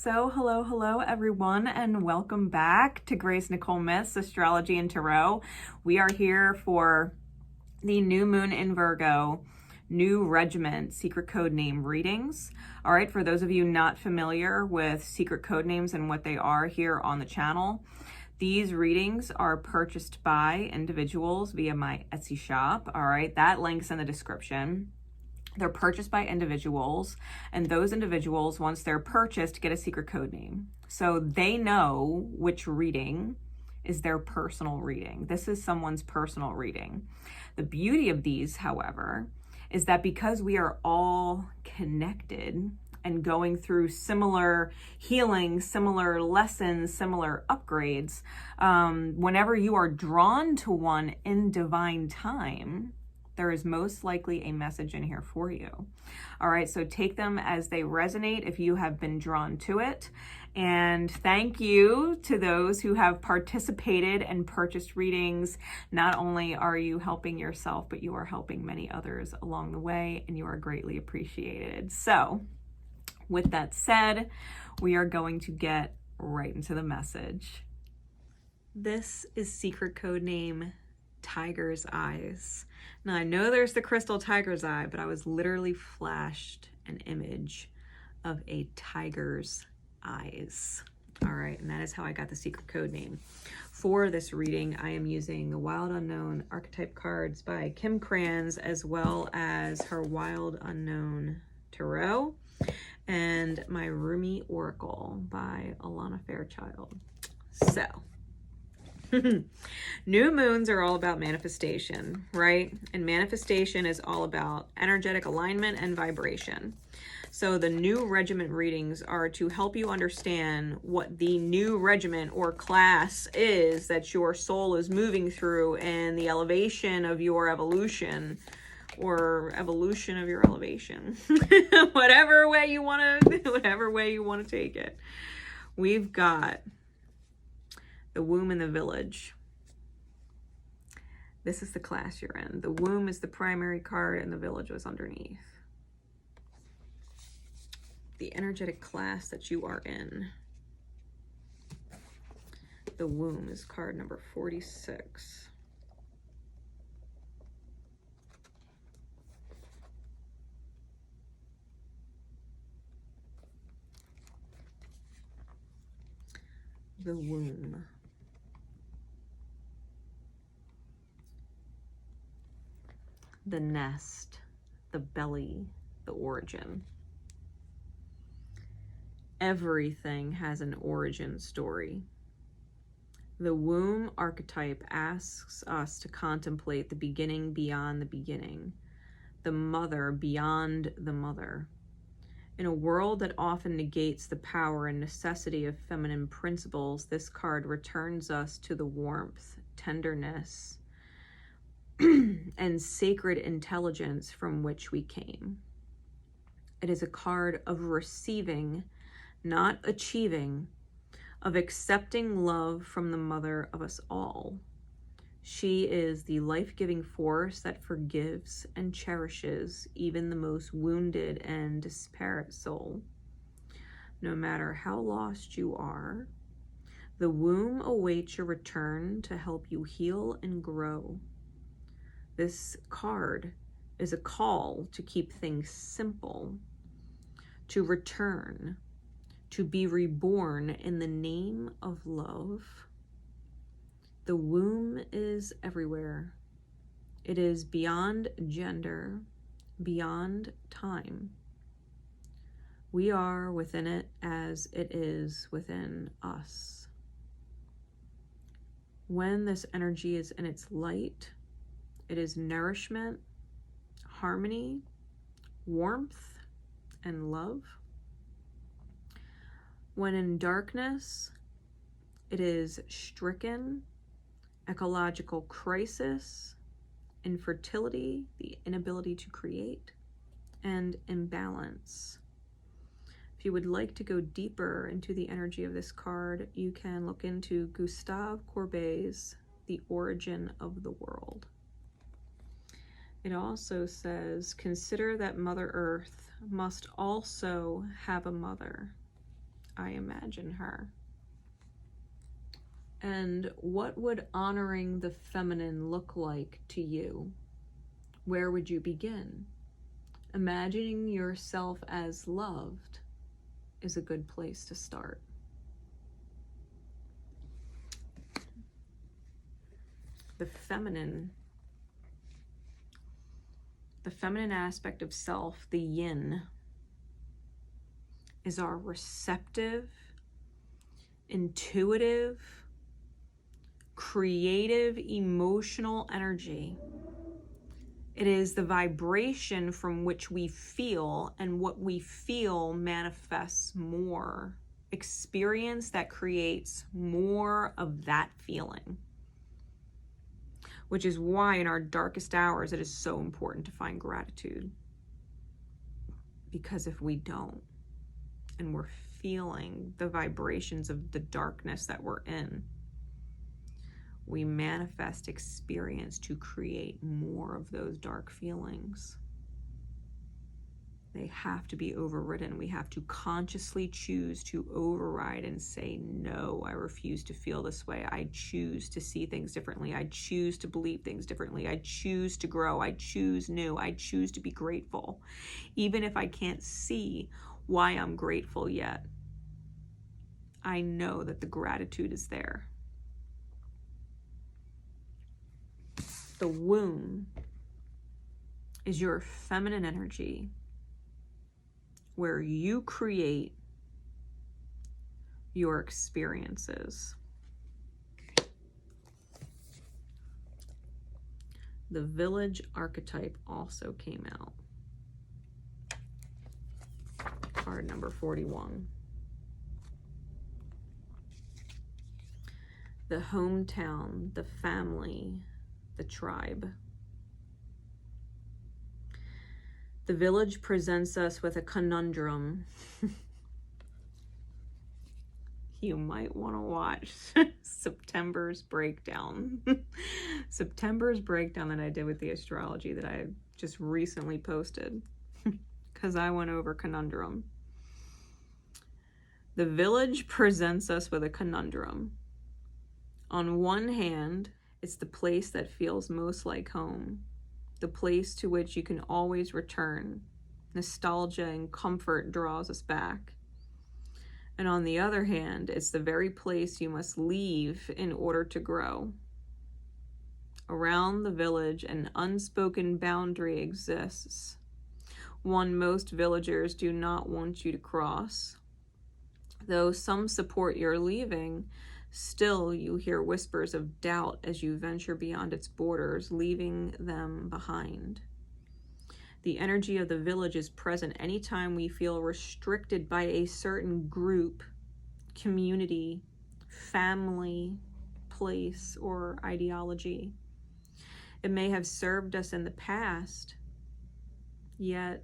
So hello everyone, and welcome back to Nicole Myths, Astrology and Tarot. We are here for the new moon in Virgo, new regiment, secret code name readings. All right, for those of you not familiar with secret code names and what they are here on the channel, these readings are purchased by individuals via my Etsy shop. All right, that link's in the description. They're purchased by individuals, and those individuals, once they're purchased, get a secret code name. So they know which reading is their personal reading. This is someone's personal reading. The beauty of these, however, is that because we are all connected and going through similar healing, similar lessons, similar upgrades, whenever you are drawn to one in divine time, there is most likely a message in here for you. All right, so take them as they resonate if you have been drawn to it. And thank you to those who have participated and purchased readings. Not only are you helping yourself, but you are helping many others along the way, and you are greatly appreciated. So with that said, we are going to get right into the message. This is secret code name Tiger's Eyes. Now I know there's the crystal tiger's eye, but I was literally flashed an image of a tiger's eyes. All right, and that is how I got the secret code name. For this reading, I am using the Wild Unknown archetype cards by Kim Kranz, as well as her Wild Unknown Tarot, and my Rumi Oracle by Alana Fairchild. So new moons are all about manifestation, right? And manifestation is all about energetic alignment and vibration. So the new regiment readings are to help you understand what the new regiment or class is that your soul is moving through, and the elevation of your evolution, or evolution of your elevation. whatever way you want to take it. We've got the womb and the village. This is the class you're in. The womb is the primary card and the village was underneath. The energetic class that you are in. The womb is card number 46. The womb. The nest, the belly, the origin. Everything has an origin story. The womb archetype asks us to contemplate the beginning beyond the beginning, the mother beyond the mother. In a world that often negates the power and necessity of feminine principles, this card returns us to the warmth, tenderness, and sacred intelligence from which we came. It is a card of receiving, not achieving, of accepting love from the mother of us all. She is the life-giving force that forgives and cherishes even the most wounded and disparate soul. No matter how lost you are, the womb awaits your return to help you heal and grow. This card is a call to keep things simple, to return, to be reborn in the name of love. The womb is everywhere. It is beyond gender, beyond time. We are within it as it is within us. When this energy is in its light, it is nourishment, harmony, warmth, and love. When in darkness, it is stricken, ecological crisis, infertility, the inability to create, and imbalance. If you would like to go deeper into the energy of this card, you can look into Gustave Courbet's The Origin of the World. It also says, consider that Mother Earth must also have a mother. I imagine her. And what would honoring the feminine look like to you? Where would you begin? Imagining yourself as loved is a good place to start. The feminine aspect of self, the yin, is our receptive, intuitive, creative, emotional energy. It is the vibration from which we feel, and what we feel manifests more experience that creates more of that feeling. Which is why in our darkest hours, it is so important to find gratitude. Because if we don't, and we're feeling the vibrations of the darkness that we're in, we manifest experience to create more of those dark feelings. They have to be overridden. We have to consciously choose to override and say, no, I refuse to feel this way. I choose to see things differently. I choose to believe things differently. I choose to grow. I choose new. I choose to be grateful. Even if I can't see why I'm grateful yet, I know that the gratitude is there. The womb is your feminine energy, where you create your experiences. The village archetype also came out. Card number 41. The hometown, the family, the tribe. The village presents us with a conundrum. You might want to watch September's breakdown. September's breakdown that I did with the astrology that I just recently posted, because I went over conundrum. The village presents us with a conundrum. On one hand, it's the place that feels most like home, the place to which you can always return. Nostalgia and comfort draws us back. And on the other hand, it's the very place you must leave in order to grow. Around the village, an unspoken boundary exists, one most villagers do not want you to cross. Though some support your leaving, still you hear whispers of doubt as you venture beyond its borders, leaving them behind. The energy of the village is present anytime we feel restricted by a certain group, community, family, place, or ideology. It may have served us in the past, yet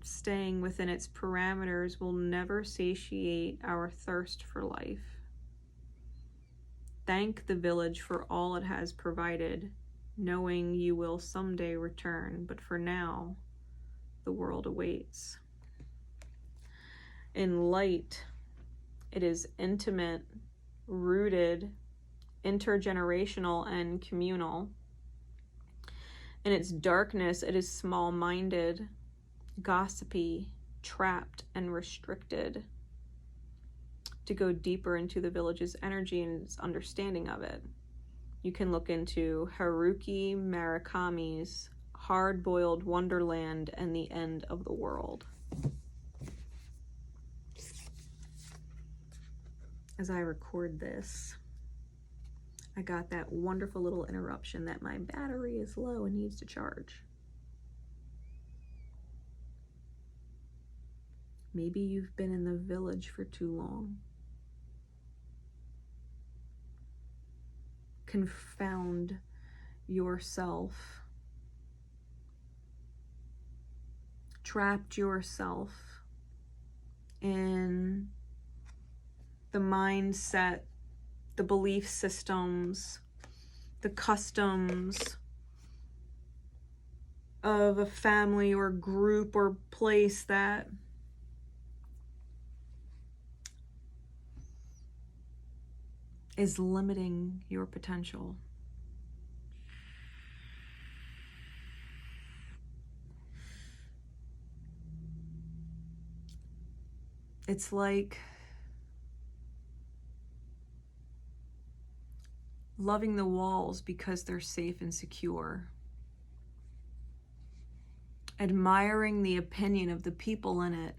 staying within its parameters will never satiate our thirst for life. Thank the village for all it has provided, knowing you will someday return, but for now, the world awaits. In light, it is intimate, rooted, intergenerational, and communal. In its darkness, it is small-minded, gossipy, trapped, and restricted. To go deeper into the village's energy and its understanding of it, you can look into Haruki Murakami's Hard-Boiled Wonderland and the End of the World. As I record this, I got that wonderful little interruption that my battery is low and needs to charge. Maybe you've been in the village for too long. Confound yourself. Trapped yourself in the mindset, the belief systems, the customs of a family or group or place that is limiting your potential. It's like loving the walls because they're safe and secure. Admiring the opinion of the people in it.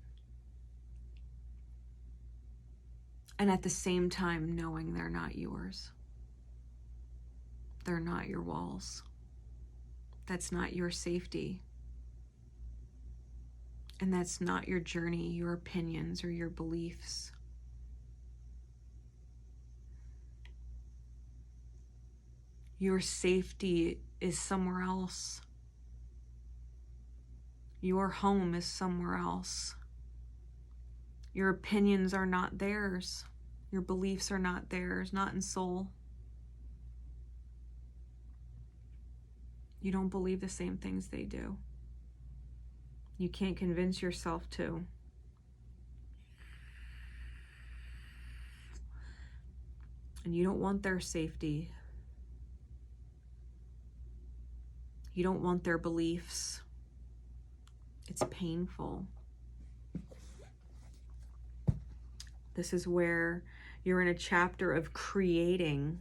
And at the same time, knowing they're not yours. They're not your walls. That's not your safety. And that's not your journey, your opinions, or your beliefs. Your safety is somewhere else. Your home is somewhere else. Your opinions are not theirs. Your beliefs are not theirs, not in soul. You don't believe the same things they do. You can't convince yourself to. And you don't want their safety. You don't want their beliefs. It's painful. This is where you're in a chapter of creating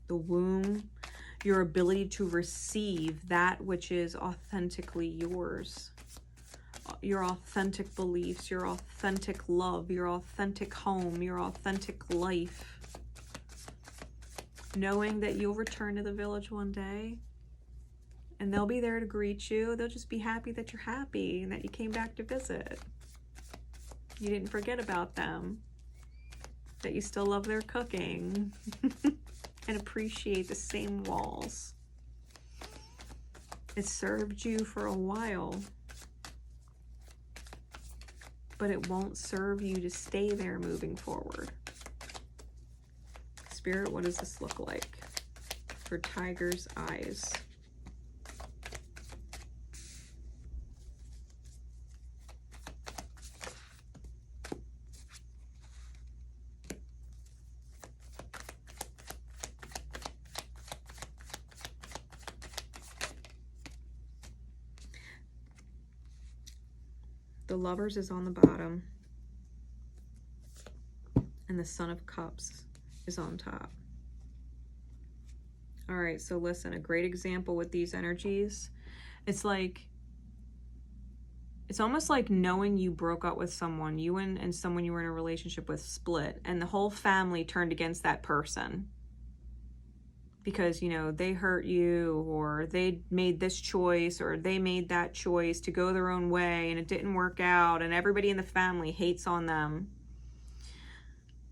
the womb, your ability to receive that which is authentically yours. Your authentic beliefs, your authentic love, your authentic home, your authentic life. Knowing that you'll return to the village one day and they'll be there to greet you. They'll just be happy that you're happy and that you came back to visit. You didn't forget about them, that you still love their cooking and appreciate the same walls. It served you for a while, but it won't serve you to stay there moving forward. Spirit, what does this look like for Tiger's eyes? The Lovers is on the bottom, and the Son of Cups is on top. All right, so listen, a great example with these energies, it's almost like knowing you broke up with someone, you and someone you were in a relationship with split, and the whole family turned against that person because, you know, they hurt you, or they made this choice, or they made that choice to go their own way and it didn't work out, and everybody in the family hates on them.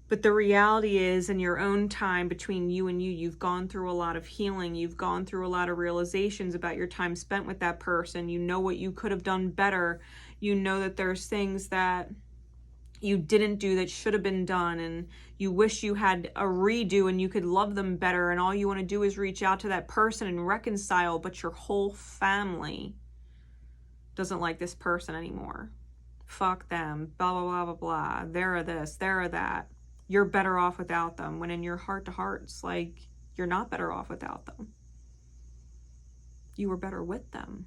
But the reality is, in your own time between you and you've gone through a lot of healing. You've gone through a lot of realizations about your time spent with that person. You know what you could have done better. You know that there's things that you didn't do that should have been done, and you wish you had a redo and you could love them better, and all you want to do is reach out to that person and reconcile, but your whole family doesn't like this person anymore. Fuck them, blah, blah, blah, blah, blah. They're this, they're that. You're better off without them, when in your heart to heart, it's like you're not better off without them. You were better with them.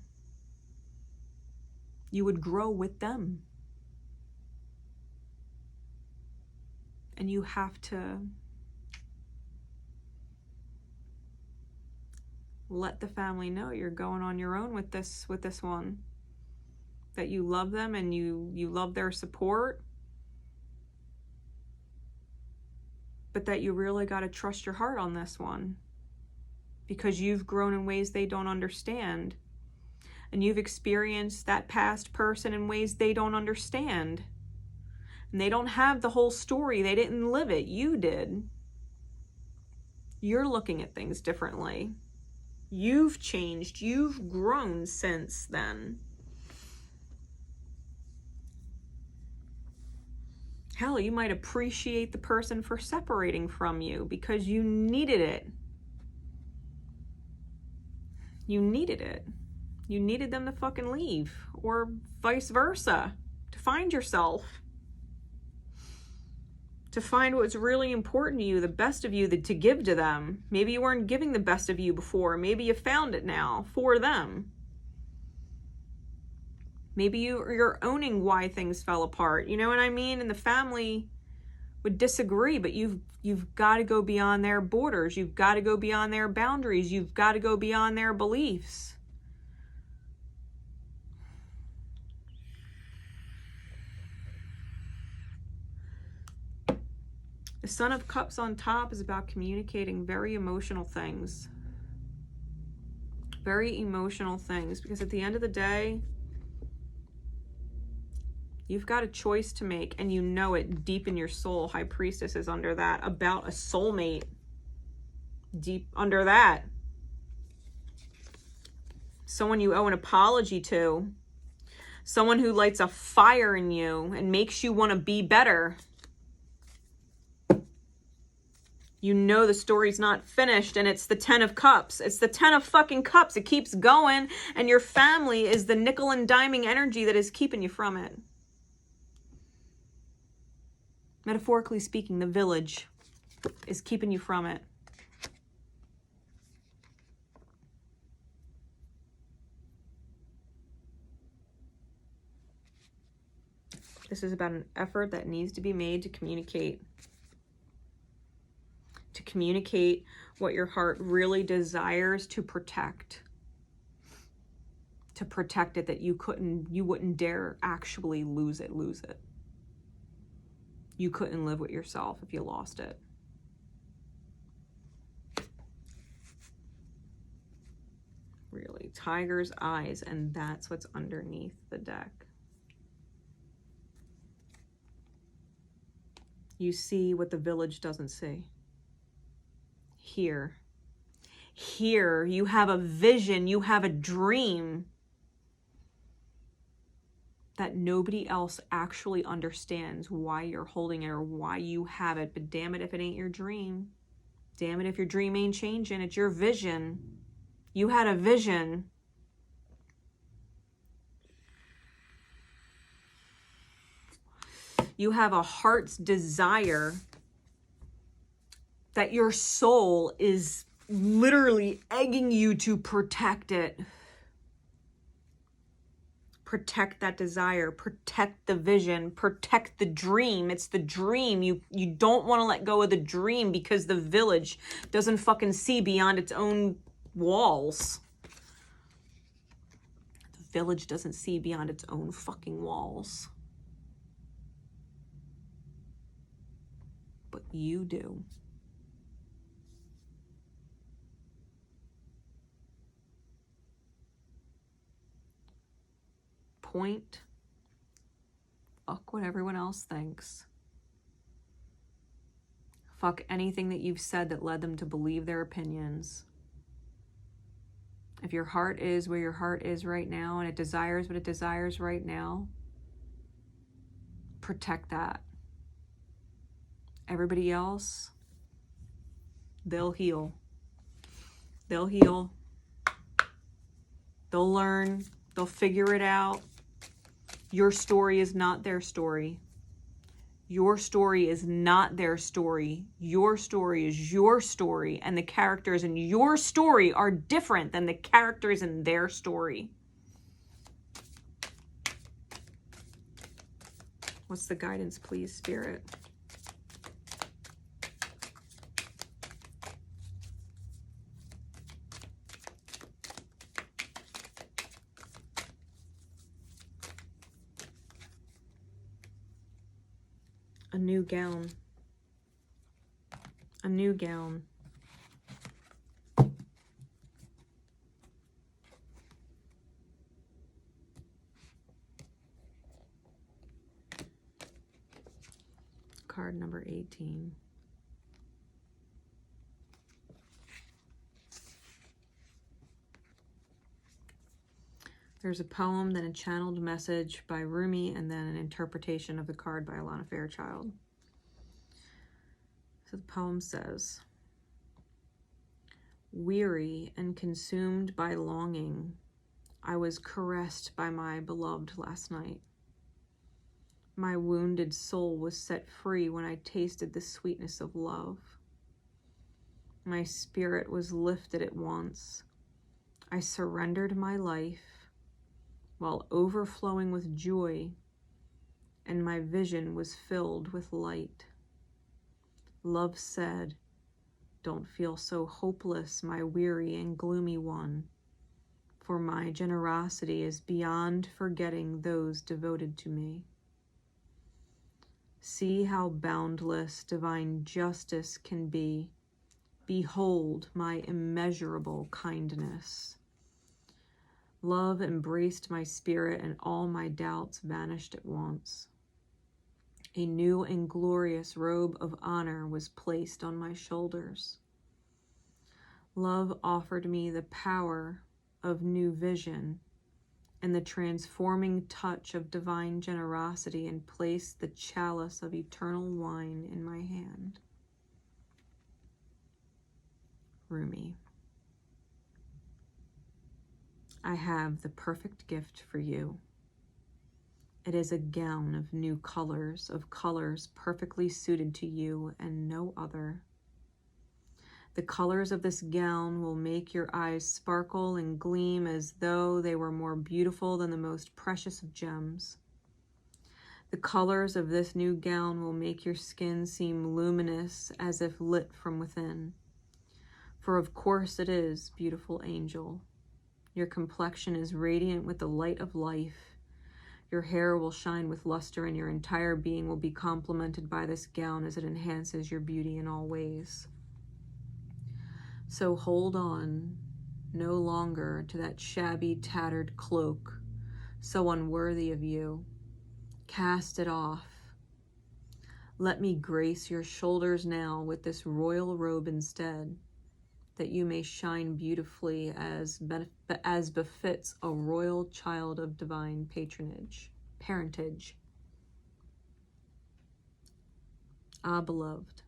You would grow with them. And you have to let the family know you're going on your own with this one. That you love them and you love their support. But that you really got to trust your heart on this one. Because you've grown in ways they don't understand. And you've experienced that past person in ways they don't understand. And they don't have the whole story. They didn't live it. You did. You're looking at things differently. You've changed. You've grown since then. Hell, you might appreciate the person for separating from you because you needed it. You needed it. You needed them to fucking leave, or vice versa, to find yourself, to find what's really important to you, the best of you, to give to them. Maybe you weren't giving the best of you before. Maybe you found it now for them. Maybe you're owning why things fell apart. You know what I mean? And the family would disagree, but you've got to go beyond their borders. You've got to go beyond their boundaries. You've got to go beyond their beliefs. The Son of Cups on top is about communicating very emotional things. Very emotional things. Because at the end of the day, you've got a choice to make, and you know it deep in your soul. High Priestess is under that. About a soulmate. Deep under that. Someone you owe an apology to. Someone who lights a fire in you and makes you want to be better. You know the story's not finished, and it's the 10 of Cups. It's the 10 of fucking Cups. It keeps going, and your family is the nickel and diming energy that is keeping you from it. Metaphorically speaking, the village is keeping you from it. This is about an effort that needs to be made to communicate. To communicate what your heart really desires to protect. To protect it, that you wouldn't dare actually lose it. You couldn't live with yourself if you lost it. Really, tiger's eyes, and that's what's underneath the deck. You see what the village doesn't see. Here, you have a vision, you have a dream that nobody else actually understands why you're holding it or why you have it. But damn it if it ain't your dream. Damn it if your dream ain't changing. It's your vision. You had a vision. You have a heart's desire that your soul is literally egging you to protect it. Protect that desire, protect the vision, protect the dream. It's the dream. You don't want to let go of the dream because the village doesn't fucking see beyond its own walls. The village doesn't see beyond its own fucking walls. But you do. Point. Fuck what everyone else thinks. Fuck anything that you've said that led them to believe their opinions. If your heart is where your heart is right now and it desires what it desires right now, protect that. Everybody else, they'll heal. They'll heal. They'll learn. They'll figure it out. Your story is not their story. Your story is not their story. Your story is your story, and the characters in your story are different than the characters in their story. What's the guidance, please, Spirit? A new gown. A new gown. Card number 18. There's a poem, then a channeled message by Rumi, and then an interpretation of the card by Alana Fairchild. So the poem says, weary and consumed by longing, I was caressed by my beloved last night. My wounded soul was set free when I tasted the sweetness of love. My spirit was lifted at once. I surrendered my life while overflowing with joy, and my vision was filled with light. Love said, "Don't feel so hopeless, my weary and gloomy one, for my generosity is beyond forgetting those devoted to me. See how boundless divine justice can be. Behold my immeasurable kindness." Love embraced my spirit, and all my doubts vanished at once. A new and glorious robe of honor was placed on my shoulders. Love offered me the power of new vision and the transforming touch of divine generosity, and placed the chalice of eternal wine in my hand. Rumi. I have the perfect gift for you. It is a gown of new colors, of colors perfectly suited to you and no other. The colors of this gown will make your eyes sparkle and gleam as though they were more beautiful than the most precious of gems. The colors of this new gown will make your skin seem luminous as if lit from within. For of course it is, beautiful angel. Your complexion is radiant with the light of life. Your hair will shine with luster, and your entire being will be complemented by this gown as it enhances your beauty in all ways. So hold on no longer to that shabby, tattered cloak, so unworthy of you. Cast it off. Let me grace your shoulders now with this royal robe instead, that you may shine beautifully as befits a royal child of divine parentage. Ah, beloved,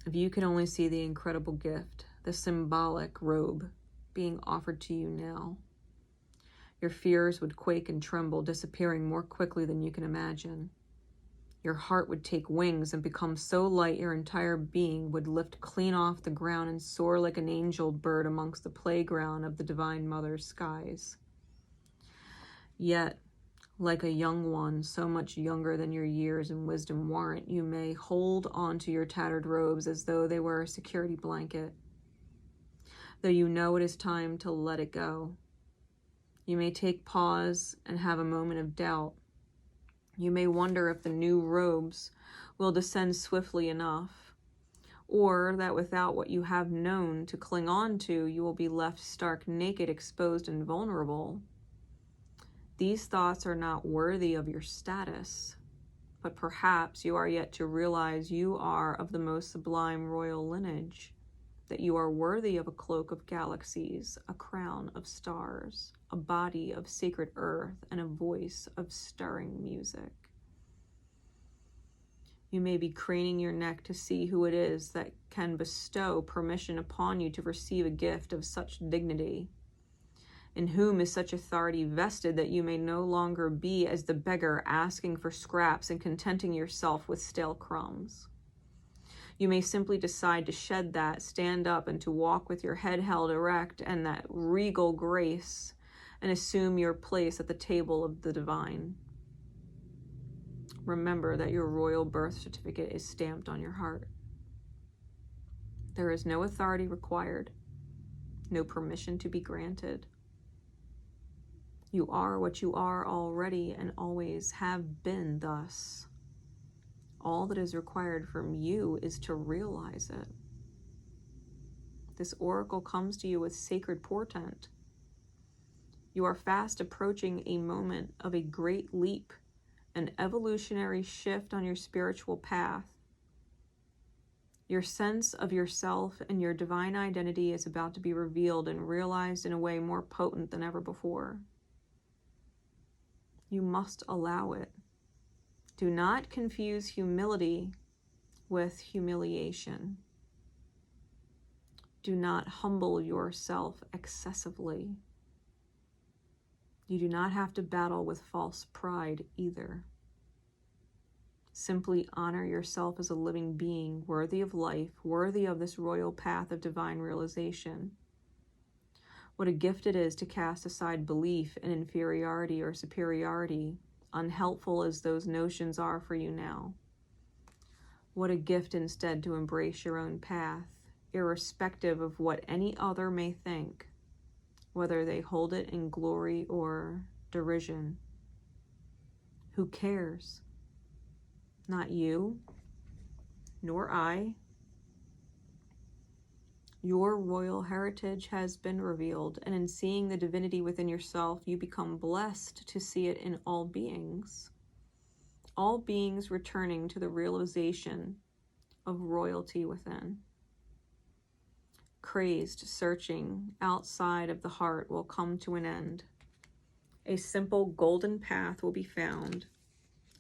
if you could only see the incredible gift, the symbolic robe being offered to you now, your fears would quake and tremble, disappearing more quickly than you can imagine. Your heart would take wings and become so light your entire being would lift clean off the ground and soar like an angel bird amongst the playground of the Divine Mother's skies. Yet, like a young one, so much younger than your years and wisdom warrant, you may hold onto your tattered robes as though they were a security blanket. Though you know it is time to let it go. You may take pause and have a moment of doubt. You may wonder if the new robes will descend swiftly enough, or that without what you have known to cling on to, you will be left stark naked, exposed, and vulnerable. These thoughts are not worthy of your status, but perhaps you are yet to realize you are of the most sublime royal lineage, that you are worthy of a cloak of galaxies, a crown of stars, a body of sacred earth, and a voice of stirring music. You may be craning your neck to see who it is that can bestow permission upon you to receive a gift of such dignity. In whom is such authority vested that you may no longer be as the beggar asking for scraps and contenting yourself with stale crumbs. You may simply decide to shed that, stand up, and to walk with your head held erect and that regal grace, and assume your place at the table of the divine. Remember that your royal birth certificate is stamped on your heart. There is no authority required, no permission to be granted. You are what you are already and always have been thus. All that is required from you is to realize it. This oracle comes to you with sacred portent. You are fast approaching a moment of a great leap, an evolutionary shift on your spiritual path. Your sense of yourself and your divine identity is about to be revealed and realized in a way more potent than ever before. You must allow it. Do not confuse humility with humiliation. Do not humble yourself excessively. You do not have to battle with false pride either. Simply honor yourself as a living being, worthy of life, worthy of this royal path of divine realization. What a gift it is to cast aside belief in inferiority or superiority, unhelpful as those notions are for you now. What a gift instead to embrace your own path, irrespective of what any other may think, whether they hold it in glory or derision. Who cares? Not you, nor I. Your royal heritage has been revealed, and in seeing the divinity within yourself, you become blessed to see it in all beings returning to the realization of royalty within. Crazed searching outside of the heart will come to an end. A simple golden path will be found,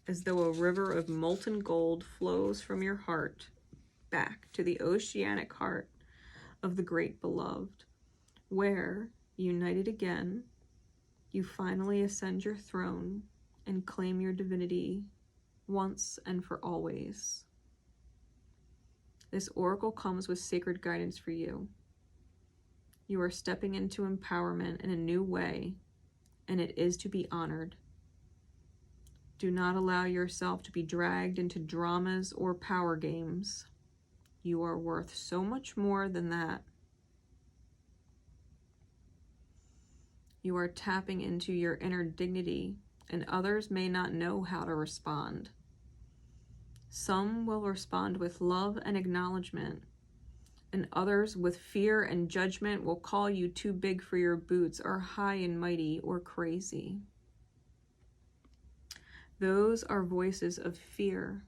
as though a river of molten gold flows from your heart back to the oceanic heart of the great beloved, where, united again, you finally ascend your throne and claim your divinity once and for always. This oracle comes with sacred guidance for you. You are stepping into empowerment in a new way, and it is to be honored. Do not allow yourself to be dragged into dramas or power games. You are worth so much more than that. You are tapping into your inner dignity, and others may not know how to respond. Some will respond with love and acknowledgement, and others with fear and judgment will call you too big for your boots, or high and mighty, or crazy. Those are voices of fear,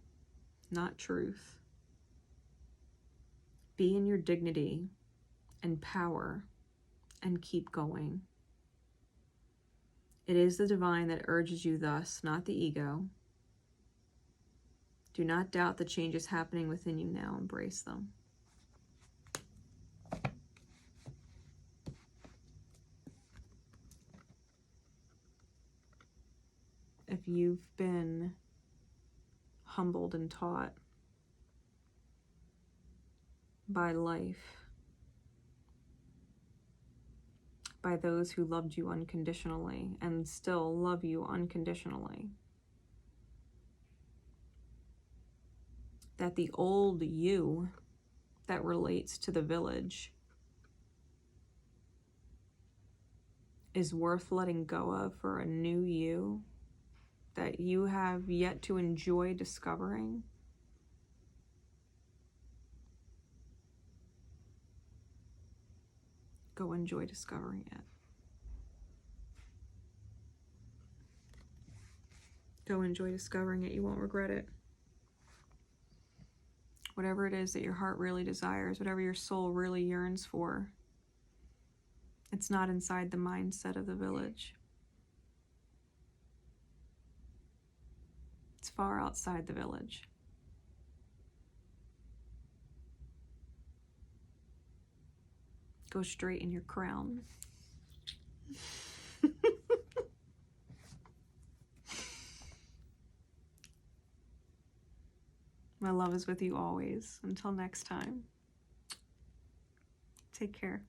not truth. Be in your dignity and power and keep going. It is the divine that urges you thus, not the ego. Do not doubt the changes happening within you now. Embrace them. If you've been humbled and taught by life, by those who loved you unconditionally and still love you unconditionally, that the old you that relates to the village is worth letting go of for a new you that you have yet to enjoy discovering, go enjoy discovering it. Go enjoy discovering it. You won't regret it. Whatever it is that your heart really desires, whatever your soul really yearns for, it's not inside the mindset of the village. It's far outside the village. Go straight in your crown. My love is with you always. Until next time. Take care.